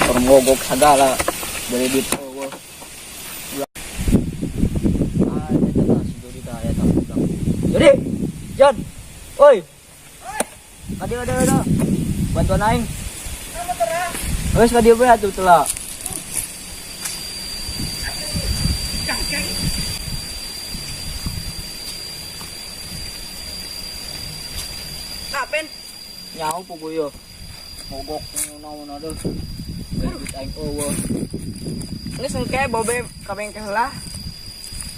motor mogok segala dari dito gua. Ah, itu lah si Jody dah ya tahu. Jody, John, oi. Ada. Bantuan aing. Wes ka dia bae atuh telah. Kapen? Nyaho po kuyo. Mogok naon ada. Bit aing eueuh. Geus engke bobe kabeng ke heula.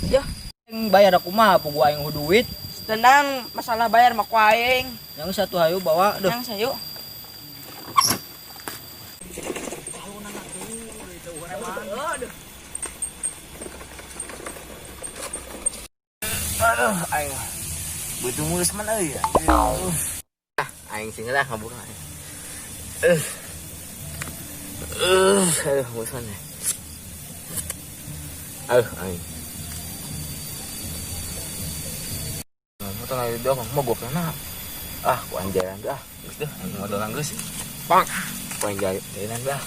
Yah, Aing bayar aku mah po gua aing duit. tendang masalah bayar mah ku aing. Yang satu hayu bawa deh. Yang sayu. Aduh, aing butuh mulus mana ya? Aing sing lah ngabur aing. Aduh, mulus mana? Aing. Motor ayo dong, mogok na. Ku anjaran dah. Geus deh, aing modal geus. Pak. Ku anjaran dah.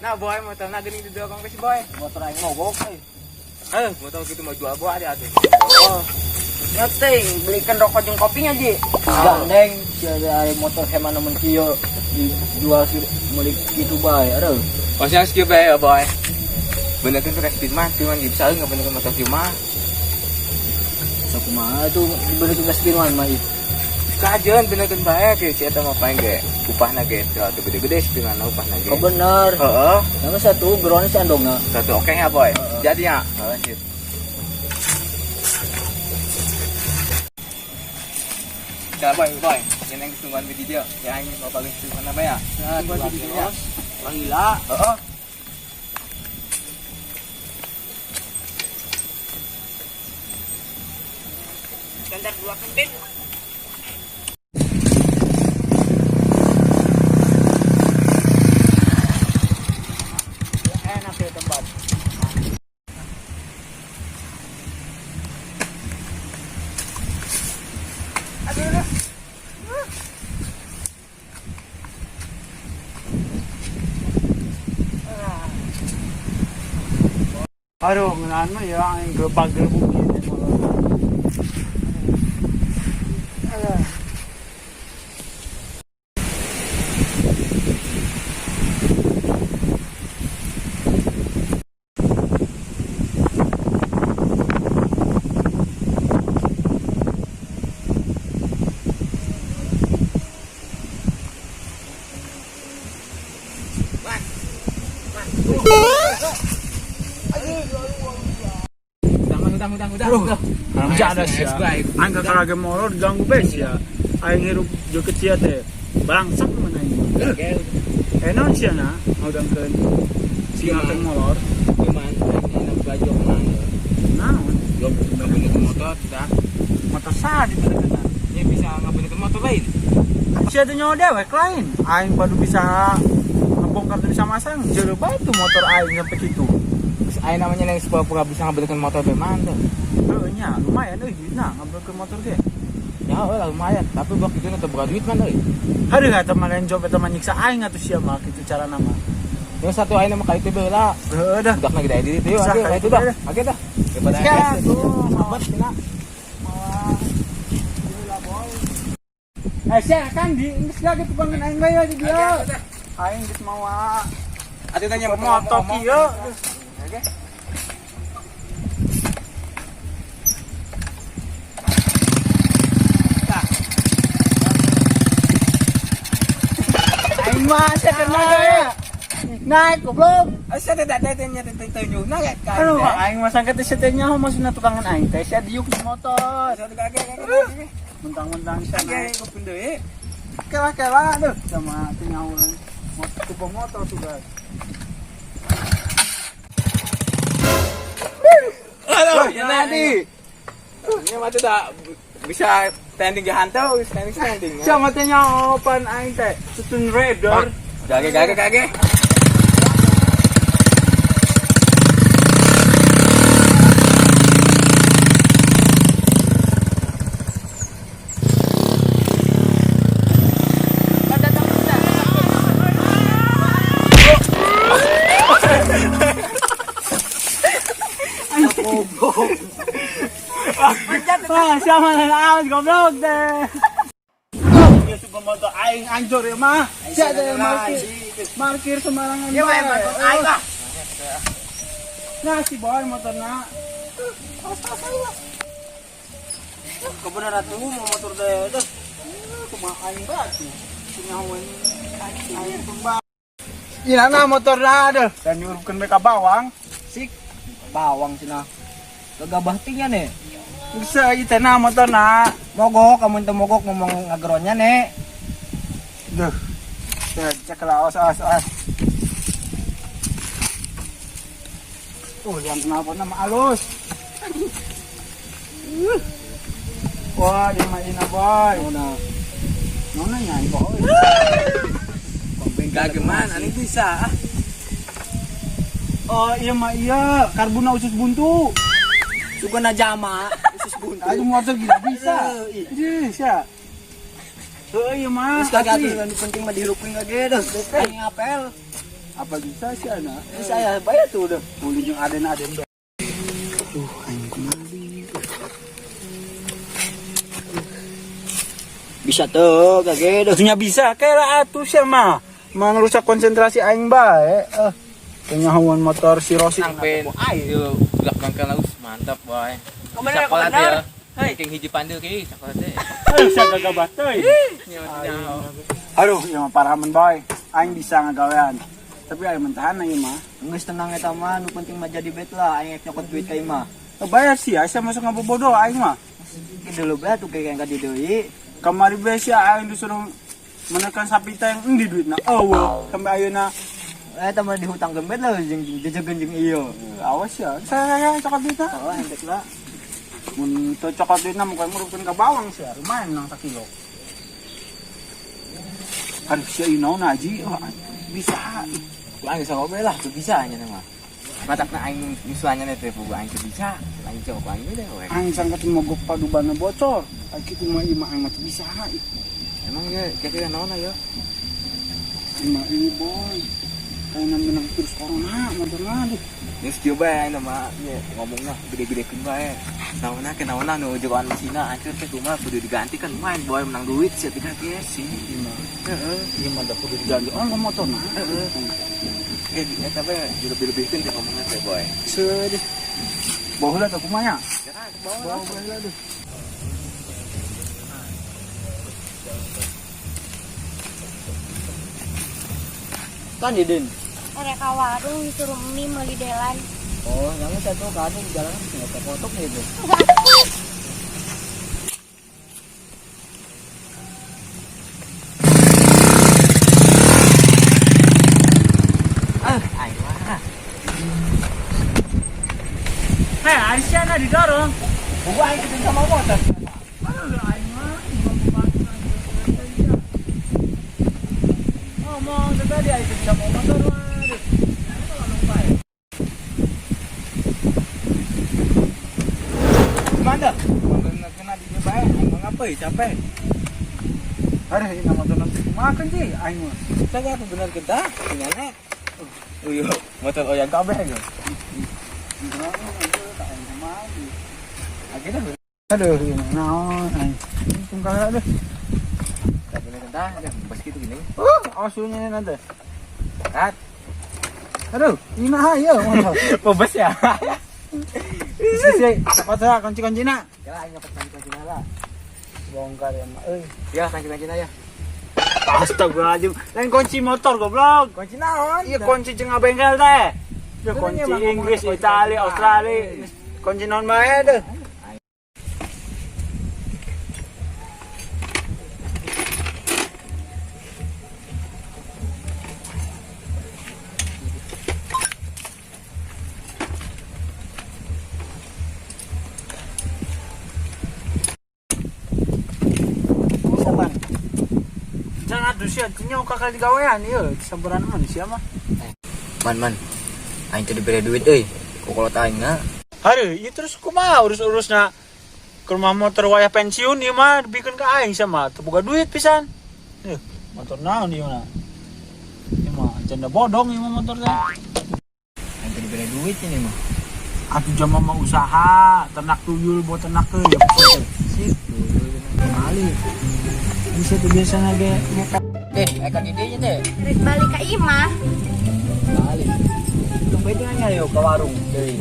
Nah, boy, motor na geuning di dokong si boy. Motor aing mogok euy. Motor gitu mau jual buah dia atuh. Oh. Nyeting, belikan rokok jeung kopinya, Ji. Gandeng si ada motor hemana mun kieu dijual si meuli kitu bae aduh. Masih skip ya, boy. Bener kan speed mah, cuman bisa enggak bener motor kieu mah. Sakumaha tuh diberi tugas kiruan mah itu. Kajian bener kan bae ke si eta mah paling ge upahna ge teu gede-gede dengan upahna ge. Oh bener. Heeh. Yang satu beroni si andongna. Satu oke ya, boy. Jadinya, lanjut. Boy, yang tungguan video ya ini bapak geus mana bae ya? Tungguan video. Gila. Heeh. Standar 2 kembit. Enak ya tempat. Aduh, ngenaan mah ya yang gerbag-gerbuk gitu. Udah. Ada sih. Angka karage molor ganggu bes ya. Aing hirup jo kecil teh. Balangsak mana ini. Enak sih na, udangkeun. Siang teh molor. Cuman enak baju menang. Naon? Yo bener motor dah. Motor sa di mana kana? Ya bisa ngabenekeun motor lain. Sia teh nyawa dewek lain. Aing padu bisa ngebongkar teh bisa masang. Jero bae tuh motor aing sampai kitu. Aing namanya yang pura-pura bisa ngabenekeun motor teh mantap. Heuh nya, lumayan euy duitna ngambilkeun motor ge. Ya lah lumayan, tapi waktu itu teu boga duit man euy. Hari kata malen job eta mah nyiksa aing atuh sia mah kitu cara nama. Yang satu aing mah kali teh heula. Heuh dah. Budak lagi dari diri teh Sah, aja itu dah. Oke dah. Daripada Sekarang aing tuh sahabat kena. sia kan di geus lagi tubangan aing bae di dia. Aing geus mawa Atuh tanya motor kieu. Oke. Aing mah setan mah naik goblok. Asa teh datanya teh nyuna ya kan. Aduh, aing mah sangka teh setannya maksudna tukangan aing teh sia diuk di motor. Satu kage. Mentang-mentang sia naik. Kage kupin deui. Kela-kela aduh sama teu nyaueun. Motor motor sudah. Aduh, ya tadi. Ini mah dah bisa standing hantau, standing. Sama teh nyaopan aing teh Stone Raider. Kage. Ah, siapa na awas goblok deh. Ya super motor aing anjur ya mah. Sia deh markir sembarangan. Ya wae motor aing lah. Nah si boy motorna. Kebenaran tuh mau motor deh. Kumaha aing batu. Punyawan aing pembang. Ina motorna deh. Dan diurupkeun mereka bawang. Sik bawang cenah. Gagabah tingnya nih. Bisa ieu teh na motorna. Mogok kamu teu mogok ngomong ngageronnya nek. Duh. Cek lah awas. Yang kenapa nama alus. Wah, dia main boy. Nona nyanyi boy. Gageman, ani bisa. Oh iya, karbuna usus buntu. Suka na jama usus buntu. Aduh motor gila bisa. Bisa. Iya mah. Terus kagak aturan penting mah dihirupin kage dah. Aing apel. Apa bisa sih anak? Bisa ya bayar tuh udah. Boleh jeung aden deh. Aing kemari. Bisa tuh kage dah. Nya bisa kayak atuh sih mah. Merusak konsentrasi aing bae. Penyahuan motor si Rosi Sampai ayo belak bangkal laus mantap boy. Komentar, Sekolah komentar. teh. Hei, king hiji pandil ki sekolah teh. Bisa gagabah teuy. Aduh, ieu mah parahan boy. Aing bisa ngagawean. Tapi aing mentahan ieu mah. Geus tenang eta mah nu penting mah jadi bet lah aing nyokot duit ka ieu mah. Bayar sih, asa masuk ngabobodo aing mah. Ki dulu bae tuh kayak ka di deui. Kamari bae sih aing disuruh menekan sapita yang endi duitna. Eueuh, sampai ayeuna Eta mah dihutang gembet lah jeung dijegeun jeung ieu. awas ya. Saya cokot duitna. Oh, endek lah. Mun teu cokot duitna mungkin murupkeun ka bawang sih, lumayan nang sakilo. Aduh, si Ino naji, bisa. Ku aing bisa ngobrol lah, tuh bisa nya mah. Matakna aing nyusuannya teh pugu aing teu bisa. Aing coba aing deh we. Aing sangkat mogok padubana bocor. Ai kitu mah ieu mah aing mah teu bisa. Emang ya kira-kira naon ya? Ima ini boy. Kainan menang virus corona, motorna deh. Geus kieu bae nama nya ngomongna gede-gedekeun bae. Naonna kenaonna nu jogoan Cina akhir teh kumaha kudu diganti kan main boy menang duit sia tidak ge sih. Heeh, ieu mah da kudu diganti ongkos motorna. Eta bae lebih-lebihkeun teh ngomongna teh boy. Sedih. Bawa heula teh kumaha? Bawa heula deh. Kan Diden. Mereka ka warung disuruh mie meuli delan. Oh, yang itu tuh kan di jalan enggak foto gitu. Aing mah. Heh, Aisyah didorong. Gua aing ketemu sama motor. Ngomong tadi Aisyah sama motor. Waduh. Gimana? Kena di bae, aing mah ngapai capek. Aduh, ini motor nanti makan sih aing mah. Saya aku bener kita, tinggalnya. Uyo, motor oyang kabeh gitu. Akhirnya Aduh, ini naon aing. Tunggal aduh. tak bener kita, ya pas gitu gini. Asunya nanti. Kat, Aduh, ini mah ayo motor. bebas ya. Sisi, cepat lah kunci-kuncina. Ya, aing nyopet kunci lah. Bongkar ya mah euy. Ya, kunci ya. Astagfirullahaladzim. Lain kunci motor goblok. Kunci naon? Iya kunci cenah bengkel teh. Ya Bener kunci ya, Bang, Inggris, ngomongnya Italia, kunci Australia. Kunci non bae deh. Jangan aduh sih, artinya kakak di gawean ieu, samperan manusia mah. Man, aing teh dibere duit euy. Kalau aing na, Hari, itu terus kumaha urus-urusna ke rumah motor wayah pensiun ieu mah dibikeun ka aing sama teu boga duit pisan. Motor naon ieu mah? Ieu mah canda bodong ieu mah motor teh. aing teh dibere duit ini mah. Atuh jama mau usaha ternak tuyul buat ternak ke ya bisa Sip. Kali. Bisa tuh biasanya ge ngeka. Eka idenya teh. Terus balik ke imah. Balik. Tunggu itu nanya yuk ke warung deui.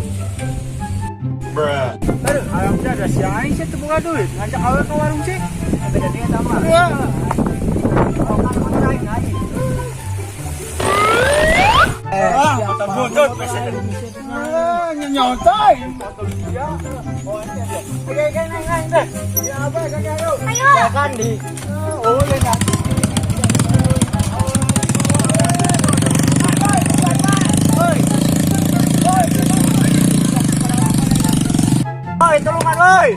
aduh alhamdulillah ada siang sih tuh buka duit ngajak awal ke warung sih Beda dia sama. ya Kalau kan moncain aja. kata bodoh nyontai atau dia oh ini ada oke neng deh ya apa kaki ayo Ayo. Ya kan di. oh ya nggak Oi, tolongan oi.